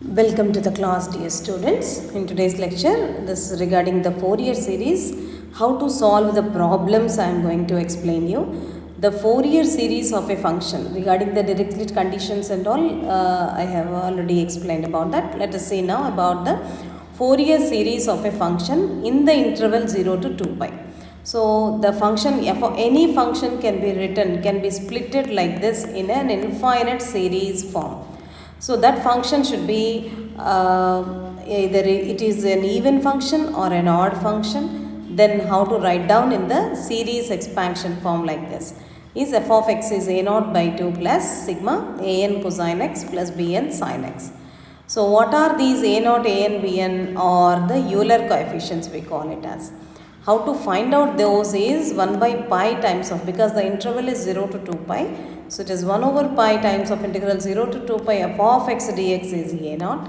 Welcome to the class, dear students. In today's lecture, this is regarding the Fourier series, how to solve the problems I am going to explain you. The Fourier series of a function regarding the Dirichlet conditions and all, I have already explained about that. Let us see now about the Fourier series of a function in the interval 0 to 2 pi. So the function f of any function can be splitted like this in an infinite series form. So that function should be either it is an even function or an odd function. Then how to write down in the series expansion form like this is f of x is a naught by 2 plus sigma a n cosine x plus b n sin x. So what are these a naught, a n, b n, or the Euler coefficients we call it as. How to find out those is 1 by pi times of, because the interval is 0 to 2 pi. So it is 1 over pi times of integral 0 to 2 pi f of x dx is a naught.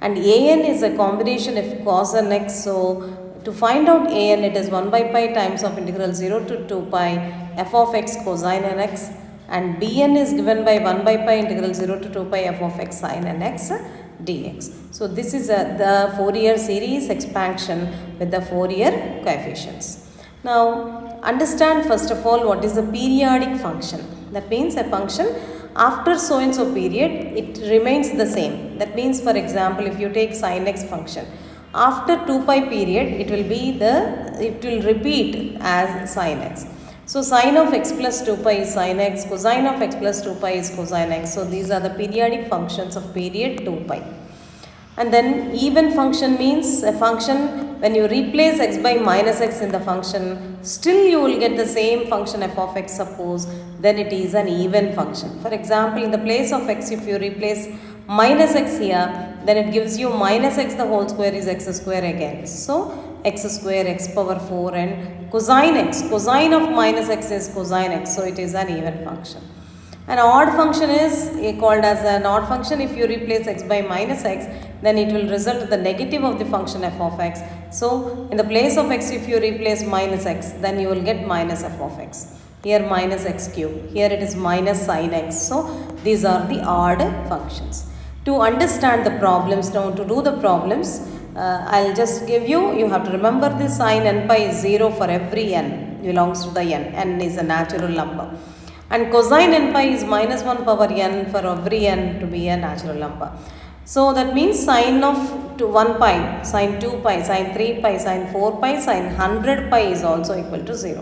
And a n is a combination of cos and x. So to find out a n, it is 1 by pi times of integral 0 to 2 pi f of x cosine and x. And b n is given by 1 by pi integral 0 to 2 pi f of x sine and x dx. So this is the Fourier series expansion with the Fourier coefficients. Now understand first of all what is the periodic function. That means a function after so and so period it remains the same. That means, for example, if you take sin x function, after 2 pi period it will repeat as sin x. So sin of x plus 2 pi is sin x, cosine of x plus 2 pi is cosine x. So these are the periodic functions of period 2 pi. And then even function means a function when you replace x by minus x in the function, still you will get the same function f of x, suppose, then it is an even function. For example, in the place of x, if you replace minus x here, then it gives you minus x the whole square is x square again. So x square, x power 4, and cosine x, cosine of minus x is cosine x. So it is an even function. An odd function is called as an odd function. If you replace x by minus x, then it will result in the negative of the function f of x. So in the place of x, if you replace minus x, then you will get minus f of x. Here minus x cube, here it is minus sin x. So these are the odd functions. To understand the problems, now to do the problems, I'll just give you have to remember this sin n pi is 0 for every n belongs to the n is a natural number. And cosine n pi is minus 1 power n for every n to be a natural number. So that means sine of 1 pi, sine 2 pi, sine 3 pi, sine 4 pi, sine 100 pi is also equal to 0.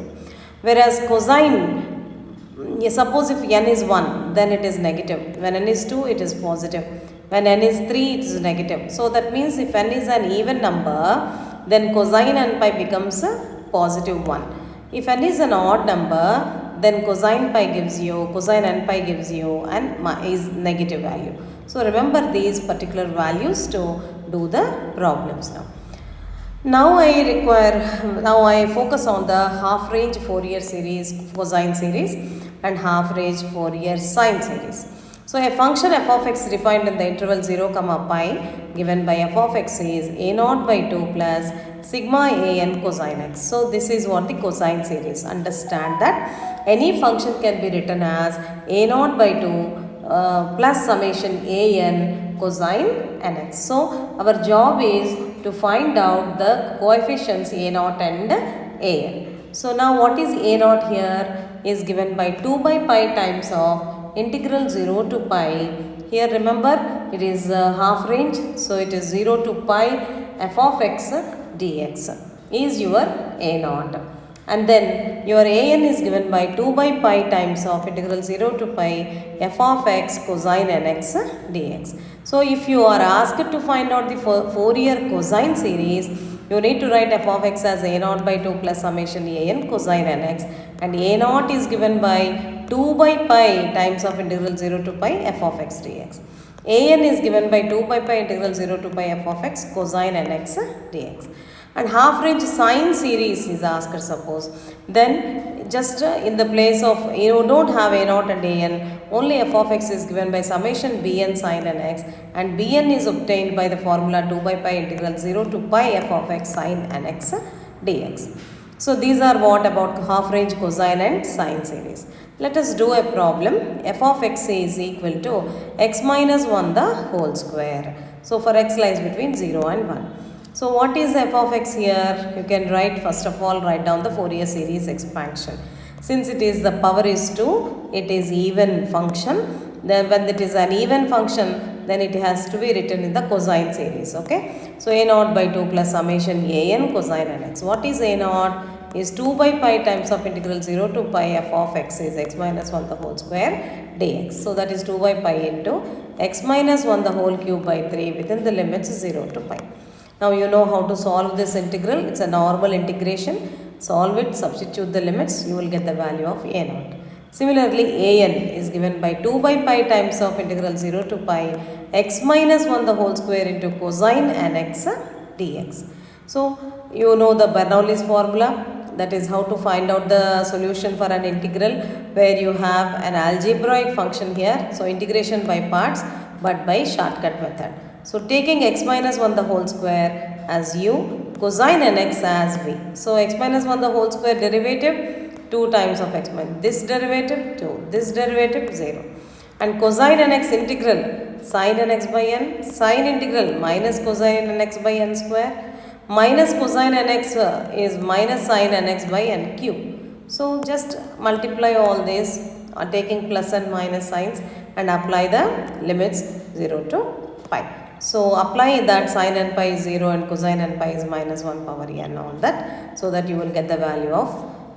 Whereas cosine, suppose if n is 1, then it is negative. When n is 2, it is positive. When n is 3, it is negative. So that means if n is an even number, then cosine n pi becomes a positive 1. If n is an odd number, then cosine pi gives you, cosine n pi gives you, and is negative value. So remember these particular values to do the problems now. Now I focus on the half range Fourier series, cosine series, and half range Fourier sine series. So a function f of x defined in the interval 0, pi given by f of x is a naught by 2 plus sigma a n cosine x. So this is what the cosine series. Understand that any function can be written as a naught by 2 plus summation a n cosine n x. So our job is to find out the coefficients a naught and a n. So now what is a naught here is given by 2 by pi times of integral 0 to pi. Here remember it is half range, so it is 0 to pi f of x dx is your a naught. And then your a n is given by 2 by pi times of integral 0 to pi f of x cosine n x dx. So if you are asked to find out the Fourier cosine series, you need to write f of x as a naught by 2 plus summation a n cosine n x, and a naught is given by 2 by pi times of integral 0 to pi f of x dx. A n is given by 2 by pi integral 0 to pi f of x cosine n x dx. And half range sine series is asked, suppose. Then just in the place of, you don't have a naught and a n, only f of x is given by summation b n sin n x, and b n is obtained by the formula 2 by pi integral 0 to pi f of x sin n x dx. So these are what about half range cosine and sine series. Let us do a problem. F of x is equal to x minus 1 the whole square. So for x lies between 0 and 1. So what is f of x here? You can write, first of all, write down the Fourier series expansion. Since it is the power is 2, it is even function. Then when it is an even function, then it has to be written in the cosine series. Okay. So a naught by 2 plus summation a n cosine n x. What is a naught? Is 2 by pi times of integral 0 to pi f of x is x minus 1 the whole square dx. So that is 2 by pi into x minus 1 the whole cube by 3 within the limits 0 to pi. Now you know how to solve this integral. It's a normal integration. Solve it, substitute the limits, you will get the value of a naught. Similarly, an is given by 2 by pi times of integral 0 to pi x minus 1 the whole square into cosine n x dx. So you know the Bernoulli's formula. That is how to find out the solution for an integral where you have an algebraic function here. So integration by parts but by shortcut method. So taking x minus 1 the whole square as u, cosine n x as v. So x minus 1 the whole square derivative 2 times of x minus this derivative 2, this derivative 0. And cosine n x integral sin n x by n, sine integral minus cosine n x by n square. Minus cosine n x is minus sin n x by n cube. So just multiply all this taking plus and minus signs and apply the limits 0 to pi. So apply that sin n pi is 0 and cosine n pi is minus 1 power n on that, so that you will get the value of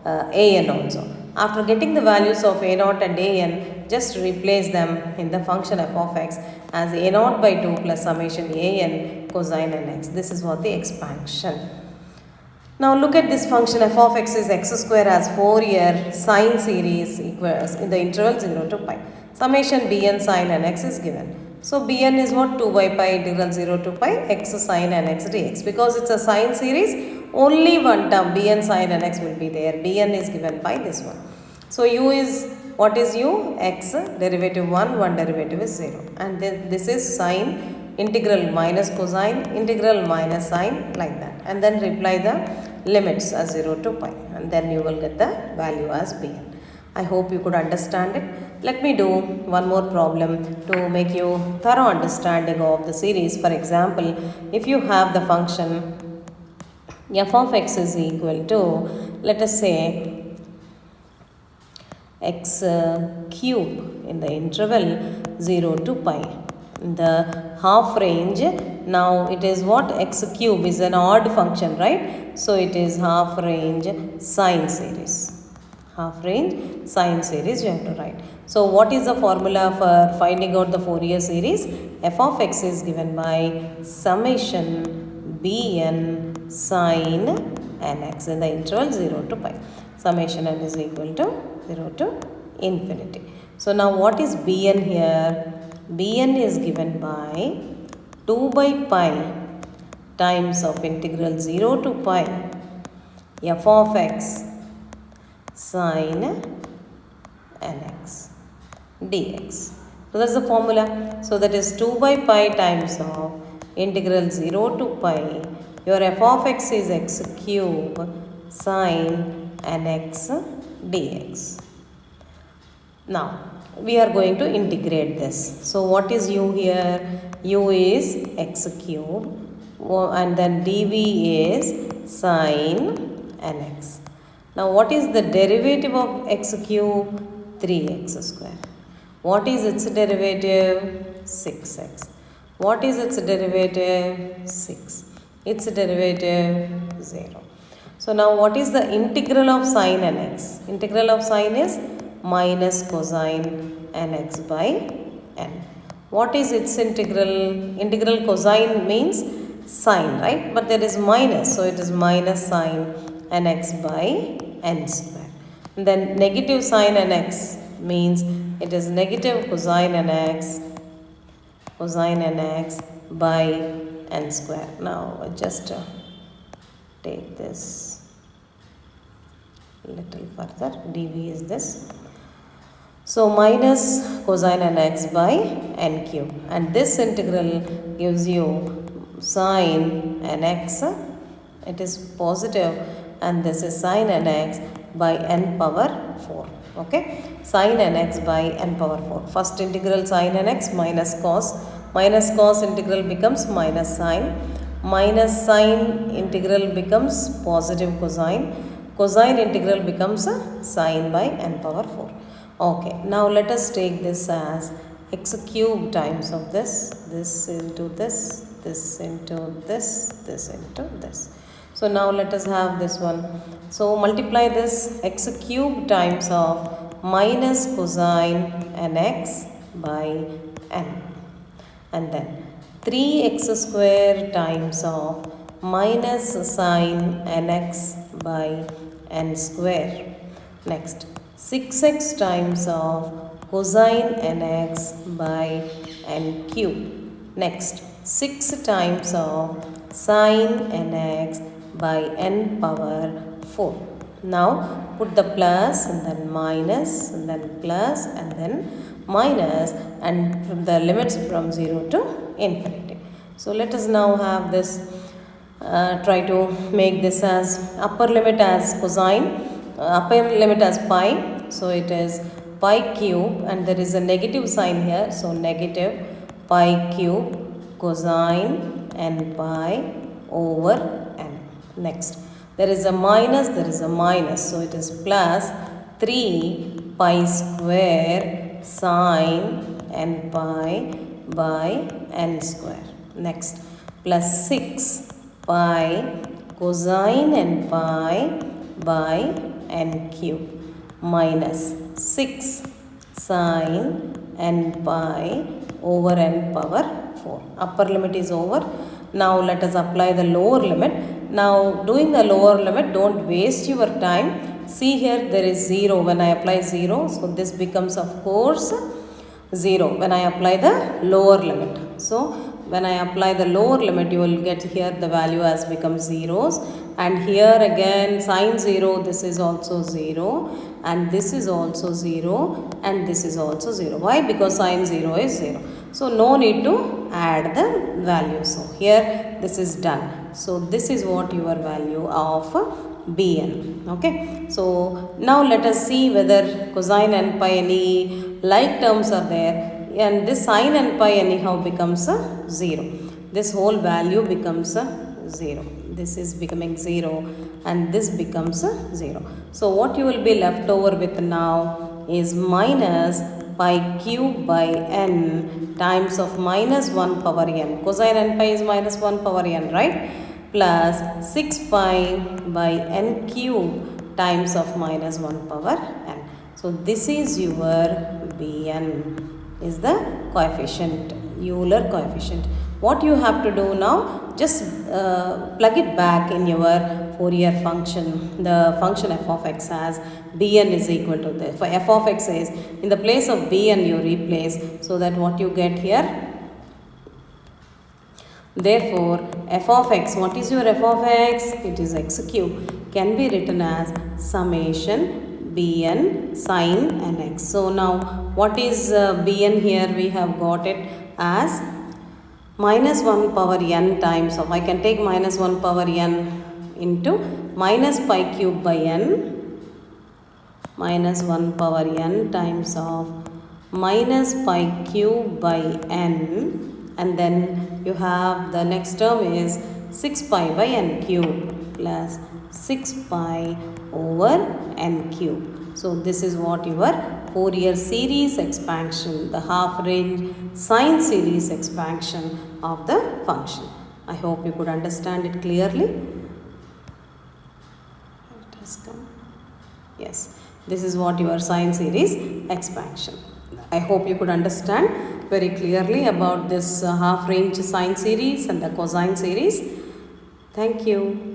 a n also. After getting the values of a naught and a n, just replace them in the function f of x as a naught by 2 plus summation a n cosine n x. This is what the expansion. Now look at this function f of x is x square as Fourier sine series equals in the interval 0 to pi. Summation bn sin n x is given. So bn is what? 2 by pi integral 0 to pi x sin n x dx. Because it's a sine series, only one term bn sin n x will be there. Bn is given by this one. So u is, what is u? X derivative 1, 1 derivative is 0. And then this is sine integral minus cosine integral minus sine, like that. And then reply the limits as 0 to pi. And then you will get the value as bn. I hope you could understand it. Let me do one more problem to make you thorough understanding of the series. For example, if you have the function f of x is equal to, let us say, x cube in the interval 0 to pi. In the half range, now it is what? X cube is an odd function, right? So it is half range sine series. Half range sine series you have to write. So what is the formula for finding out the Fourier series? F of x is given by summation bn sin nx in the interval 0 to pi. Summation n is equal to 0 to infinity. So now what is bn here? Bn is given by 2 by pi times of integral 0 to pi f of x sin nx dx. So that's the formula. So that is 2 by pi times of integral 0 to pi. Your f of x is x cube sin nx dx. Now we are going to integrate this. So what is u here? U is x cube and then dv is sin nx. Now what is the derivative of x cube? 3x square. What is its derivative? 6x. What is its derivative? 6. Its derivative 0. So now what is the integral of sin nx? Integral of sin is minus cosine nx by n. What is its integral? Integral cosine means sine, right? But there is minus, so it is minus sine nx by n square. And then negative sine nx means it is negative cosine nx by n square. Now just take this little further. dv is this. So minus cosine nx by n cube, and this integral gives you sine nx, it is positive, and this is sine nx by n power 4. Okay, sine nx by n power 4. First integral sine nx minus cos Minus cos integral becomes minus sine. Minus sine integral becomes positive cosine. Cosine integral becomes a sine by n power 4. Okay, now let us take this as x cube times of this into this into this into this. So now let us have this one. So multiply this x cube times of minus cosine nx by n, and then 3x square times of minus sine nx by n square. Next 6x times of cosine nx by n cube. Next 6 times of sine nx by n power 4. Now put the plus and then minus and then plus and then minus, and from the limits from 0 to infinity. So let us now have this, try to make this as upper limit as cosine, upper limit as pi. So it is pi cube, and there is a negative sign here, so negative pi cube cosine n pi over n. Next there is a minus, so it is plus 3 pi square sine n pi by n square. Next plus 6 pi cosine n pi by n cube minus 6 sine n pi over n power 4. Upper limit is over. Now let us apply the lower limit. Now doing the lower limit, don't waste your time. See here, there is 0 when I apply 0. So this becomes of course 0 when I apply the lower limit. So when I apply the lower limit, you will get here the value as becomes zeros, and here again sine 0, this is also 0, and this is also 0, and this is also 0. Why? Because sine 0 is 0. So no need to add the value. So here this is done. So this is what your value of Bn. Okay. So now let us see whether cosine n pi any like terms are there, and this sine n pi anyhow becomes a 0. This whole value becomes a 0. This is becoming 0 and this becomes a 0. So what you will be left over with now is minus pi cube by n times of minus 1 power n. Cosine n pi is minus 1 power n, right? Plus 6 pi by n cube times of minus 1 power n. So this is your Bn, is the coefficient, Euler coefficient. What you have to do now, just plug it back in your Fourier function, the function f of x as Bn is equal to this. For f of x is, in the place of Bn you replace, so that what you get here, therefore f of x, what is your f of x? It is x cube, can be written as summation Bn sine nx. So now what is Bn here? We have got it as minus 1 power n times of, I can take minus 1 power n into minus pi cube by n, minus 1 power n times of minus pi cube by n, and then you have the next term is 6 pi by n cube plus 6 pi over n cube. So this is what your Fourier series expansion, the half range sine series expansion of the function. I hope you could understand it clearly. It has come. Yes, this is what your sine series expansion. I hope you could understand very clearly about this half range sine series and the cosine series. Thank you.